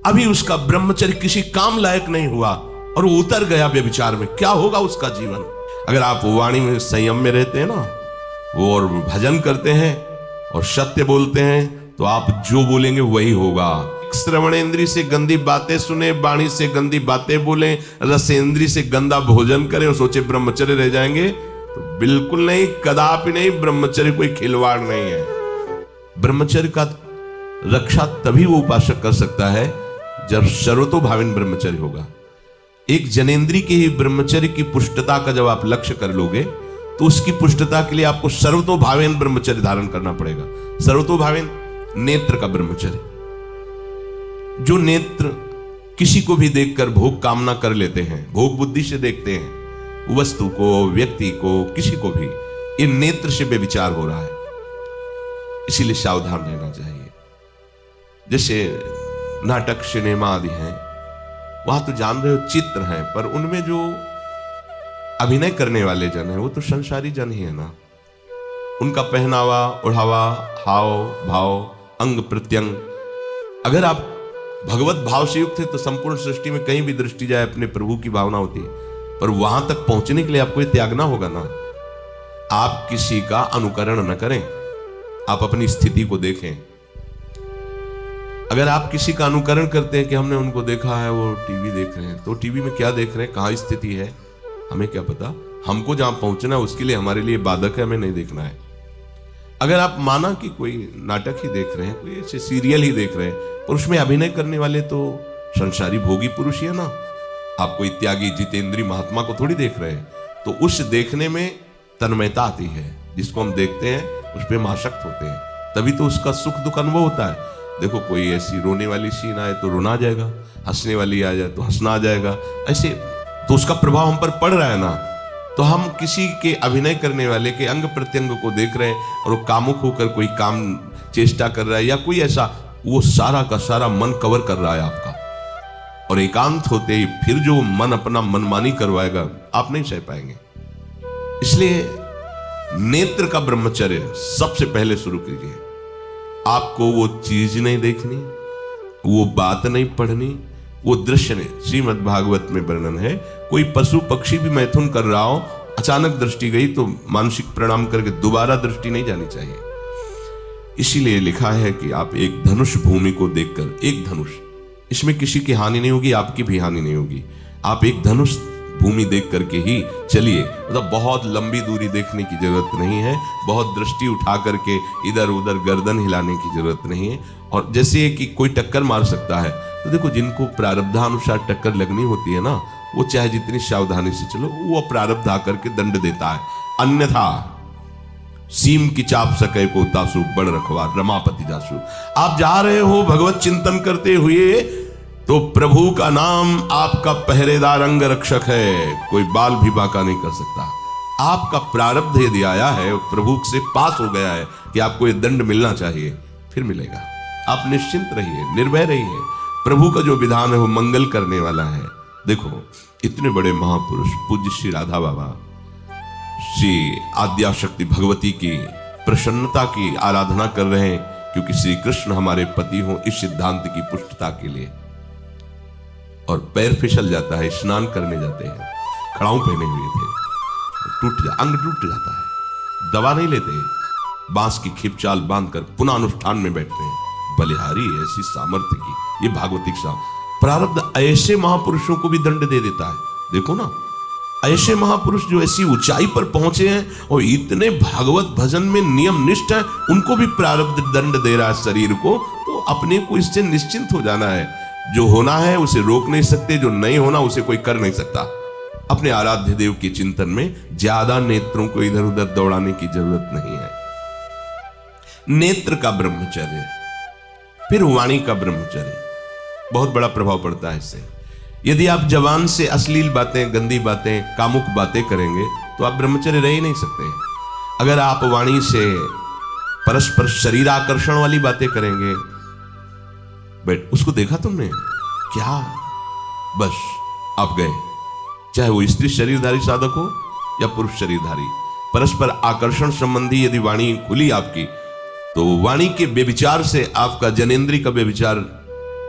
अभी उसका ब्रह्मचर्य किसी काम लायक नहीं हुआ और वो उतर गया व्यभिचार में, क्या होगा उसका जीवन? अगर आप वाणी में संयम में रहते हैं ना, वो और भजन करते हैं और सत्य बोलते हैं, तो आप जो बोलेंगे वही होगा। श्रवणेंद्री से गंदी बातें सुने, वाणी से गंदी बातें बोले, रसेंद्री से गंदा भोजन करें और सोचे ब्रह्मचर्य रह जाएंगे, तो बिल्कुल नहीं, कदापि नहीं। ब्रह्मचर्य कोई खिलवाड़ नहीं है। ब्रह्मचर्य का रक्षा तभी वो उपासक कर सकता है जब सर्वतोभावेन ब्रह्मचर्य होगा। एक जनेंद्री के ही ब्रह्मचर्य की पुष्टता का जब आप लक्ष्य कर लोगे, तो उसकी पुष्टता के लिए आपको सर्वतोभावेन ब्रह्मचर्य धारण करना पड़ेगा। सर्वतोभावेन नेत्र का ब्रह्मचर्य, जो नेत्र किसी को भी देखकर भोग कामना कर लेते हैं, भोग बुद्धि से देखते हैं वस्तु को, व्यक्ति को, किसी को भी, ये नेत्र से व्यभिचार हो रहा है। इसीलिए सावधान रहना चाहिए। जैसे नाटक, सिनेमा आदि हैं, वहां तो जान रहे हो चित्र हैं, पर उनमें जो अभिनय करने वाले जन हैं वो तो संसारी जन ही है ना। उनका पहनावा, ओढ़ावा, हाव भाव, अंग प्रत्यंग, अगर आप भगवत भाव से युक्त है तो संपूर्ण सृष्टि में कहीं भी दृष्टि जाए अपने प्रभु की भावना होती है। पर वहां तक पहुंचने के लिए आपको ये त्यागना होगा ना। आप किसी का अनुकरण न करें, आप अपनी स्थिति को देखें। अगर आप किसी का अनुकरण करते हैं कि हमने उनको देखा है, वो टीवी देख रहे हैं, तो टीवी में क्या देख रहे हैं, कहाँ स्थिति है, हमें क्या पता। हमको जहां पहुंचना है उसके लिए हमारे लिए बाधक है, हमें नहीं देखना है। अगर आप माना कि कोई नाटक ही देख रहे हैं, कोई ऐसे सीरियल ही देख रहे हैं, और उसमें अभिनय करने वाले तो संसारी भोगी पुरुष ही है ना। आप कोई त्यागी जितेंद्री महात्मा को थोड़ी देख रहे हैं। तो उस देखने में तन्मयता आती है। जिसको हम देखते हैं उस पर हम आसक्त होते हैं, तभी तो उसका सुख दुख अनुभव होता है। देखो, कोई ऐसी रोने वाली सीन आए तो रोना आ जाएगा, हंसने वाली आ जाए तो हंसना आ जाएगा, ऐसे तो उसका प्रभाव हम पर पड़ रहा है ना। तो हम किसी के अभिनय करने वाले के अंग प्रत्यंग को देख रहे हैं और वो कामुक होकर कोई काम चेष्टा कर रहा है या कोई ऐसा, वो सारा का सारा मन कवर कर रहा है आपका, और एकांत होते ही फिर जो मन अपना मनमानी करवाएगा आप नहीं सह पाएंगे। इसलिए नेत्र का ब्रह्मचर्य सबसे पहले शुरू कीजिए। आपको वो चीज नहीं देखनी, वो बात नहीं पढ़नी, वो दृश्य नहीं। श्रीमद् भागवत में वर्णन है, कोई पशु पक्षी भी मैथुन कर रहा हो, अचानक दृष्टि गई तो मानसिक प्रणाम करके दोबारा दृष्टि नहीं जानी चाहिए। इसीलिए लिखा है कि आप एक धनुष भूमि को देखकर, एक धनुष, इसमें किसी की हानि नहीं होगी, आपकी भी हानि नहीं होगी। आप एक धनुष भूमि देख करके ही चलिए। मतलब बहुत लंबी दूरी देखने की जरूरत नहीं है, बहुत दृष्टि उठा करके इधर उधर गर्दन हिलाने की जरूरत नहीं है। और जैसे कि कोई टक्कर मार सकता है, तो देखो जिनको प्रारब्धानुसार टक्कर लगनी होती है ना, वो चाहे जितनी सावधानी से चलो, वो प्रारब्ध आकर के दंड देता है। अन्यथा सीम की चाप सके को तासु बड़ रखवा रमापति जासु। आप जा रहे हो भगवत चिंतन करते हुए, तो प्रभु का नाम आपका पहरेदार अंग रक्षक है, कोई बाल भी बांका नहीं कर सकता। आपका प्रारब्ध यदि आया है, प्रभु से पास हो गया है कि आपको ये दंड मिलना चाहिए, फिर मिलेगा। आप निश्चिंत रहिए, निर्भय रहिए। प्रभु का जो विधान है वो मंगल करने वाला है। देखो, इतने बड़े महापुरुष पूज्य श्री राधा बाबा, श्री आद्याशक्ति भगवती की प्रसन्नता की आराधना कर रहे हैं, क्योंकि श्री कृष्ण हमारे पति हों, इस सिद्धांत की पुष्टता के लिए। और पैर फिसल जाता है, स्नान करने जाते हैं, खड़ाऊ पहने हुए थे, अंग टूट जाता है, दवा नहीं लेते, बांस की खिपचाल बांधकर पुनः अनुष्ठान में बैठते हैं। बलिहारी ऐसी सामर्थ्य की, ये भागवतिक प्रारब्ध ऐसे महापुरुषों को भी दंड दे देता है। देखो ना, ऐसे महापुरुष जो ऐसी ऊंचाई पर पहुंचे हैं और इतने भागवत भजन में नियम निष्ठ है, उनको भी प्रारब्ध दंड दे रहा है शरीर को। तो अपने को इससे निश्चिंत हो जाना है। जो होना है उसे रोक नहीं सकते, जो नहीं होना उसे कोई कर नहीं सकता। अपने आराध्य देव के चिंतन में ज्यादा नेत्रों को इधर उधर दौड़ाने की जरूरत नहीं है। नेत्र का ब्रह्मचर्य, फिर वाणी का ब्रह्मचर्य, बहुत बड़ा प्रभाव पड़ता है इससे। यदि आप जवान से अश्लील बातें, गंदी बातें, कामुक बातें करेंगे तो आप ब्रह्मचर्य रह ही नहीं सकते। अगर आप वाणी से परस्पर शरीर आकर्षण वाली बातें करेंगे, बट उसको देखा तुमने क्या, बस आप गए। चाहे वो स्त्री शरीरधारी साधक हो या पुरुष शरीरधारी, परस्पर आकर्षण संबंधी यदि वाणी खुली आपकी, तो वाणी के व्यभिचार से आपका जनेंद्री का व्यभिचार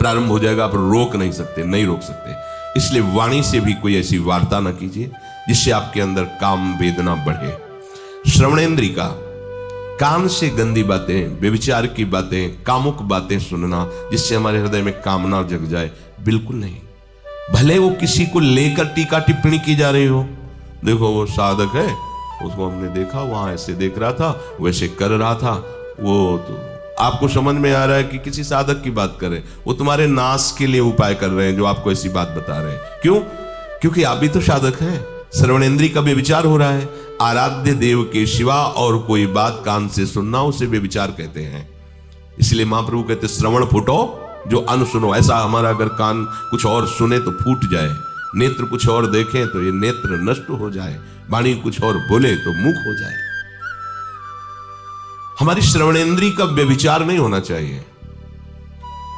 प्रारंभ हो जाएगा, आप रोक नहीं सकते, नहीं रोक सकते। इसलिए वाणी से भी कोई ऐसी वार्ता ना कीजिए जिससे आपके अंदर काम वेदना बढ़े। श्रवणेंद्री का कान से गंदी बातें, व्यभिचार की बातें, कामुक बातें सुनना जिससे हमारे हृदय में कामना जग जाए, बिल्कुल नहीं। भले वो किसी को लेकर टीका टिप्पणी की जा रही हो, देखो वो साधक है, उसको हमने देखा वहां ऐसे देख रहा था, वैसे कर रहा था, वो तो आपको समझ में आ रहा है कि किसी साधक की बात कर रहे हैं, वो तुम्हारे नाश के लिए उपाय कर रहे हैं जो आपको ऐसी बात बता रहे हैं। क्यों? क्योंकि आप भी तो साधक हैं। श्रवणेंद्री का व्यभिचार हो रहा है। आराध्य देव के सिवा और कोई बात कान से सुनना उसे व्यभिचार कहते हैं। इसलिए महाप्रभु कहते श्रवण फूटो जो अन्न सुनो। ऐसा हमारा अगर कान कुछ और सुने तो फूट जाए, नेत्र कुछ और देखें तो ये नेत्र नष्ट हो जाए, वाणी कुछ और बोले तो मुख हो जाए। हमारी श्रवणेंद्री का व्यभिचार नहीं होना चाहिए।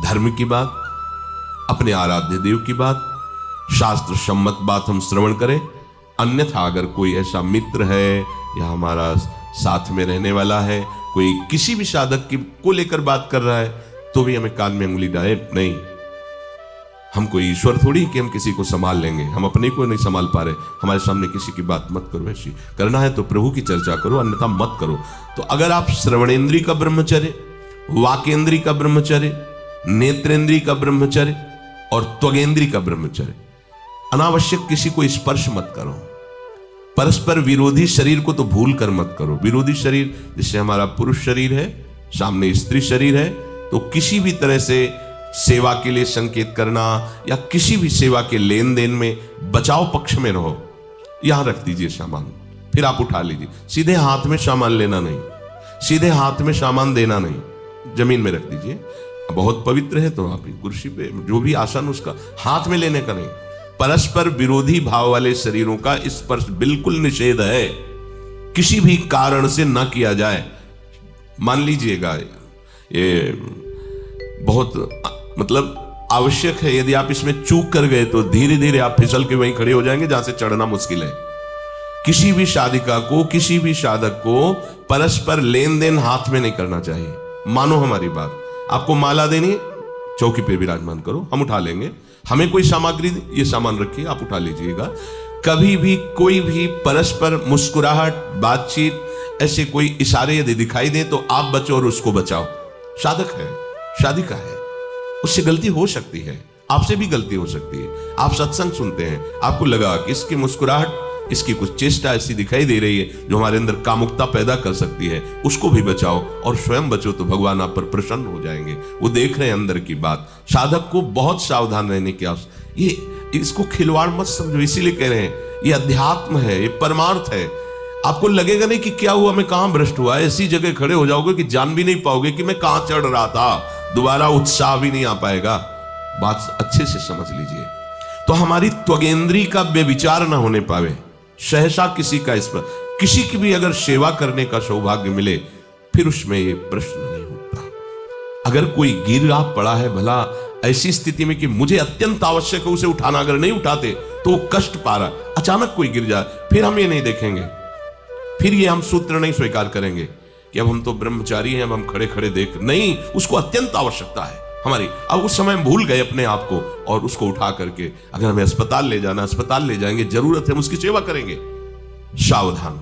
धर्म की बात, अपने आराध्य देव की बात, शास्त्र सम्मत बात हम श्रवण करें। अन्यथा अगर कोई ऐसा मित्र है या हमारा साथ में रहने वाला है, कोई किसी भी साधक की को लेकर बात कर रहा है, तो भी हमें कान में उंगली डाले नहीं। हम कोई ईश्वर थोड़ी कि हम किसी को संभाल लेंगे, हम अपने को नहीं संभाल पा रहे। हमारे सामने किसी की बात मत करो, ऐसी करना है तो प्रभु की चर्चा करो, अन्यथा मत करो। तो अगर आप श्रवणेंद्री का ब्रह्मचर्य, वाकेंद्री का ब्रह्मचर्य, नेत्रेंद्री का ब्रह्मचर्य और त्वगेंद्री का ब्रह्मचर्य, अनावश्यक किसी को स्पर्श मत करो। परस्पर विरोधी शरीर को तो भूल कर मत करो। विरोधी शरीर जिससे हमारा पुरुष शरीर है, सामने स्त्री शरीर है, तो किसी भी तरह से सेवा के लिए संकेत करना या किसी भी सेवा के लेन देन में बचाव पक्ष में रहो। यहां रख दीजिए सामान, फिर आप उठा लीजिए। सीधे हाथ में सामान लेना नहीं, सीधे हाथ में सामान देना नहीं, जमीन में रख दीजिए। बहुत पवित्र है तो आप कुर्सी पे जो भी आसन उसका हाथ में लेने का नहीं। परस्पर विरोधी भाव वाले शरीरों का स्पर्श बिल्कुल निषेध है, किसी भी कारण से न किया जाए। मान लीजिएगा ये बहुत मतलब आवश्यक है, यदि आप इसमें चूक कर गए तो धीरे धीरे आप फिसल के वहीं खड़े हो जाएंगे जहां से चढ़ना मुश्किल है। किसी भी शादिका को, किसी भी साधक को परस्पर लेन देन हाथ में नहीं करना चाहिए। मानो हमारी बात, आपको माला देनी, चौकी पे विराजमान करो, हम उठा लेंगे। हमें कोई सामग्री, ये सामान रखिए, आप उठा लीजिएगा। कभी भी कोई भी परस्पर मुस्कुराहट, बातचीत, ऐसे कोई इशारे यदि दिखाई दे तो आप बचो और उसको बचाओ। साधक है, शादिका है, उससे गलती हो सकती है, आपसे भी गलती हो सकती है। आप सत्संग सुनते हैं, आपको लगा कि इसकी मुस्कुराहट, इसकी कुछ चेष्टा ऐसी दिखाई दे रही है जो हमारे अंदर कामुकता पैदा कर सकती है, उसको भी बचाओ और स्वयं बचो, तो भगवान आप पर प्रसन्न हो जाएंगे। वो देख रहे हैं अंदर की बात। साधक को बहुत सावधान रहने की आवश्यकता। ये इसको खिलवाड़ मत समझो, इसीलिए कह रहे हैं ये अध्यात्म है, ये परमार्थ है। आपको लगेगा नहीं कि क्या हुआ, मैं कहां भ्रष्ट हुआ, ऐसी जगह खड़े हो जाओगे कि जान भी नहीं पाओगे कि मैं कहां चढ़ रहा था, दोबारा उत्साह भी नहीं आ पाएगा। बात अच्छे से समझ लीजिए। तो हमारी त्वगेंद्री का व्यभिचार ना होने पावे, सहसा किसी का इस पर, किसी की भी अगर सेवा करने का सौभाग्य मिले, फिर उसमें ये प्रश्न नहीं उठता। अगर कोई गिर आप पड़ा है, भला ऐसी स्थिति में कि मुझे अत्यंत आवश्यक है उसे उठाना, अगर नहीं उठाते तो वो कष्ट पा रहा, अचानक कोई गिर जाए, फिर हम ये नहीं देखेंगे, फिर ये हम सूत्र नहीं स्वीकार करेंगे कि अब हम तो ब्रह्मचारी हैं, अब हम खड़े खड़े देख नहीं। उसको अत्यंत आवश्यकता है हमारी। अब उस समय हम भूल गए अपने आप को और उसको उठा करके अगर हमें अस्पताल ले जाना, अस्पताल ले जाएंगे, जरूरत है हम उसकी सेवा करेंगे। सावधान,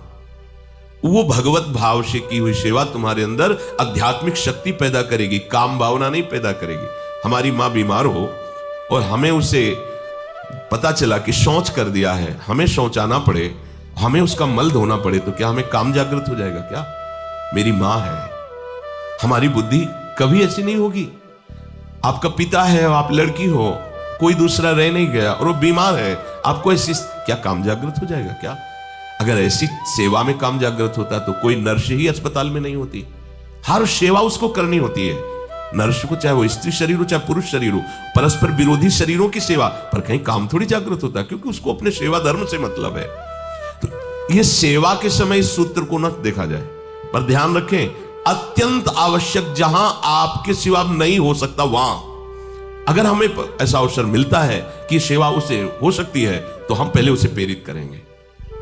वो भगवत भाव से की हुई सेवा तुम्हारे अंदर आध्यात्मिक शक्ति पैदा करेगी, काम भावना नहीं पैदा करेगी। हमारी मां बीमार हो और हमें उसे पता चला कि शौच कर दिया है, हमें शौचाना पड़े, हमें उसका मल धोना पड़े, तो क्या हमें काम जागृत हो जाएगा? क्या मेरी मां है, हमारी बुद्धि कभी ऐसी नहीं होगी। आपका पिता है, आप लड़की हो, कोई दूसरा रह नहीं गया और वो बीमार है, आपको ऐसी क्या काम जागृत हो जाएगा? क्या अगर ऐसी सेवा में काम जागृत होता तो कोई नर्स ही अस्पताल में नहीं होती। हर सेवा उसको करनी होती है, नर्स को, चाहे वो स्त्री शरीर हो चाहे पुरुष शरीर हो। परस्पर विरोधी शरीरों की सेवा पर कहीं काम थोड़ी जागृत होता, क्योंकि उसको अपने सेवा धर्म से मतलब है। तो ये सेवा के समय इस सूत्र को न देखा जाए, पर ध्यान रखें, अत्यंत आवश्यक जहां आपके सिवा नहीं हो सकता, वहां अगर हमें ऐसा अवसर मिलता है कि सेवा उसे हो सकती है तो हम पहले उसे प्रेरित करेंगे।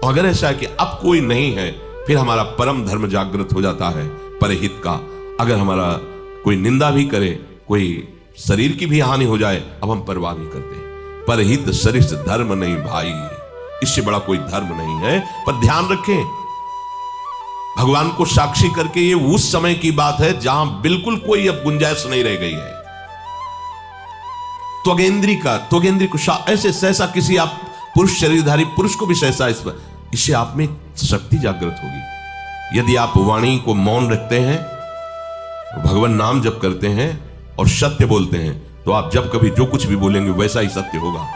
और अगर ऐसा है कि अब कोई नहीं है, फिर हमारा परम धर्म जागृत हो जाता है परहित का। अगर हमारा कोई निंदा भी करे, कोई शरीर की भी हानि हो जाए अब हम परवाह नहीं करते। परहित सरिस धर्म नहीं भाई, इससे बड़ा कोई धर्म नहीं है। पर ध्यान रखें, भगवान को साक्षी करके ये उस समय की बात है जहां बिल्कुल कोई अब गुंजाइश नहीं रह गई है। त्वगेंद्री को ऐसे सहसा किसी आप पुरुष शरीरधारी पुरुष को भी सहसा इससे आप में शक्ति जागृत होगी। यदि आप वाणी को मौन रखते हैं, भगवान नाम जप करते हैं और सत्य बोलते हैं, तो आप जब कभी जो कुछ भी बोलेंगे वैसा ही सत्य होगा।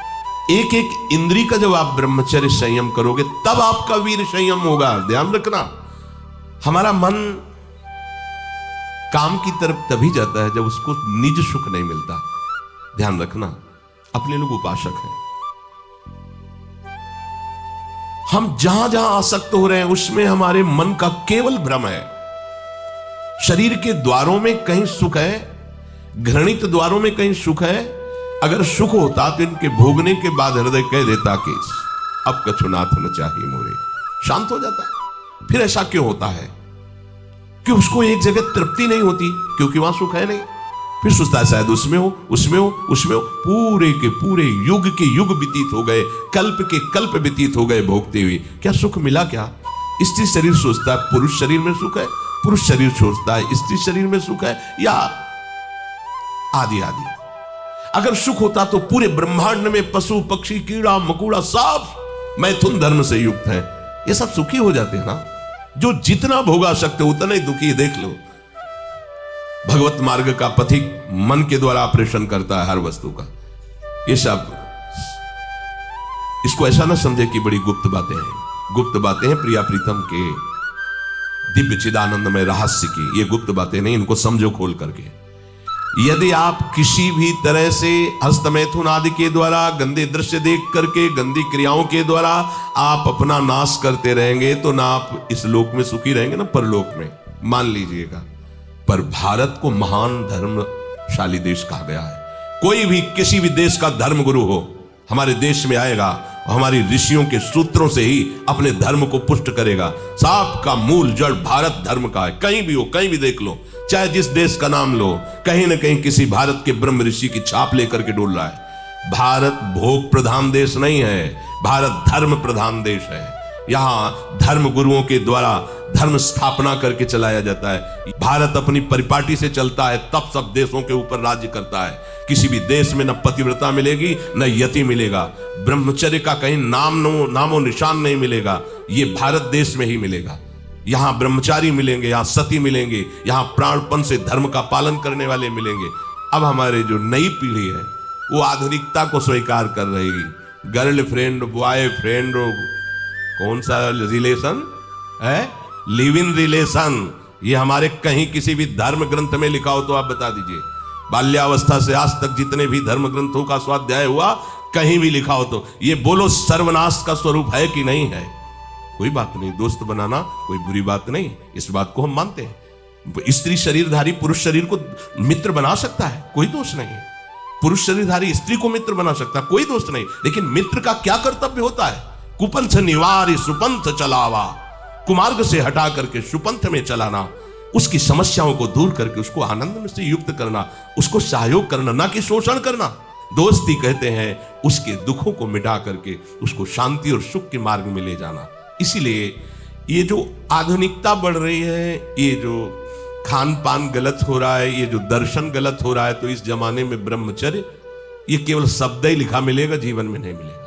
एक एक इंद्री का जब आप ब्रह्मचर्य संयम करोगे तब आपका वीर संयम होगा। ध्यान रखना, हमारा मन काम की तरफ तभी जाता है जब उसको निज सुख नहीं मिलता। ध्यान रखना, अपने लोग उपासक हैं, हम जहां जहां आसक्त हो रहे हैं उसमें हमारे मन का केवल भ्रम है। शरीर के द्वारों में कहीं सुख है, घृणित द्वारों में कहीं सुख है। अगर सुख होता तो इनके भोगने के बाद हृदय कह देता कि अब कछुनाथ न चाहिए मोरे, शांत हो जाता। फिर ऐसा क्यों होता है कि उसको एक जगह तृप्ति नहीं होती? क्योंकि वहां सुख है नहीं। फिर सोचता है शायद उसमें हो। पूरे के पूरे युग के युग व्यतीत हो गए, कल्प के कल्प व्यतीत हो गए भोगते हुए, क्या सुख मिला? क्या स्त्री शरीर सोचता है पुरुष शरीर में सुख है, पुरुष शरीर सोचता है स्त्री शरीर में सुख है, या आदि आदि। अगर सुख होता तो पूरे ब्रह्मांड में पशु पक्षी कीड़ा मकोड़ा सब मैथुन धर्म से युक्त है, ये सब सुखी हो जाते हैं ना। जो जितना भोगा सकते उतना ही दुखी। देख लो, भगवत मार्ग का पथिक मन के द्वारा ऑपरेशन करता है हर वस्तु का। ये सब, इसको ऐसा ना समझे कि बड़ी गुप्त बातें हैं। गुप्त बातें हैं प्रिया प्रीतम के दिव्य चिदानंदमय रहस्य की। ये गुप्त बातें नहीं, इनको समझो खोल करके। यदि आप किसी भी तरह से हस्तमैथुन आदि के द्वारा, गंदे दृश्य देख करके, गंदी क्रियाओं के द्वारा आप अपना नाश करते रहेंगे तो ना आप इस लोक में सुखी रहेंगे ना परलोक में, मान लीजिएगा। पर भारत को महान धर्मशाली देश कहा गया है। कोई भी किसी भी देश का धर्म गुरु हो हमारे देश में आएगा, हमारी ऋषियों के सूत्रों से ही अपने धर्म को पुष्ट करेगा। सांप का मूल जड़ भारत धर्म का है। कहीं भी हो, कहीं भी देख लो, चाहे जिस देश का नाम लो, कहीं ना कहीं किसी भारत के ब्रह्म ऋषि की छाप लेकर के डोल रहा है। भारत भोग प्रधान देश नहीं है, भारत धर्म प्रधान देश है। यहां धर्म गुरुओं के द्वारा धर्म स्थापना करके चलाया जाता है। भारत अपनी परिपाटी से चलता है, तब सब देशों के ऊपर राज्य करता है। किसी भी देश में न पतिव्रता मिलेगी न यति मिलेगा, ब्रह्मचर्य का कहीं नामो निशान नहीं मिलेगा। ये भारत देश में ही मिलेगा। यहां ब्रह्मचारी मिलेंगे, यहां सती मिलेंगे, यहां प्राणपण से धर्म का पालन करने वाले मिलेंगे। अब हमारे जो नई पीढ़ी है वो आधुनिकता को स्वीकार कर रहेगी। गर्लफ्रेंड, बॉयफ्रेंड, कौन सा रिलेशन है, लिव इन रिलेशन, ये हमारे कहीं किसी भी धर्म ग्रंथ में लिखा हो तो आप बता दीजिए। बाल्यावस्था से आज तक जितने भी धर्म ग्रंथों का स्वाध्याय हुआ, कहीं भी लिखा हो तो ये बोलो सर्वनाश का स्वरूप है कि नहीं है? कोई बात नहीं, दोस्त बनाना कोई बुरी बात नहीं, इस बात को हम मानते हैं। स्त्री शरीरधारी पुरुष शरीर को मित्र बना सकता है, कोई दोष नहीं। पुरुष शरीरधारी स्त्री को मित्र बना सकता है, कोई दोष नहीं। लेकिन मित्र का क्या कर्तव्य होता है? कुपंथ निवारि सुपंथ चलावा, कुमार्ग से हटा करके सुपंथ में चलाना, उसकी समस्याओं को दूर करके उसको आनंद में से युक्त करना, उसको सहयोग करना, ना कि शोषण करना। दोस्ती कहते हैं उसके दुखों को मिटा करके उसको शांति और सुख के मार्ग में ले जाना। इसीलिए ये जो आधुनिकता बढ़ रही है, ये जो खान पान गलत हो रहा है, ये जो दर्शन गलत हो रहा है, तो इस जमाने में ब्रह्मचर्य ये केवल शब्द ही लिखा मिलेगा, जीवन में नहीं मिलेगा।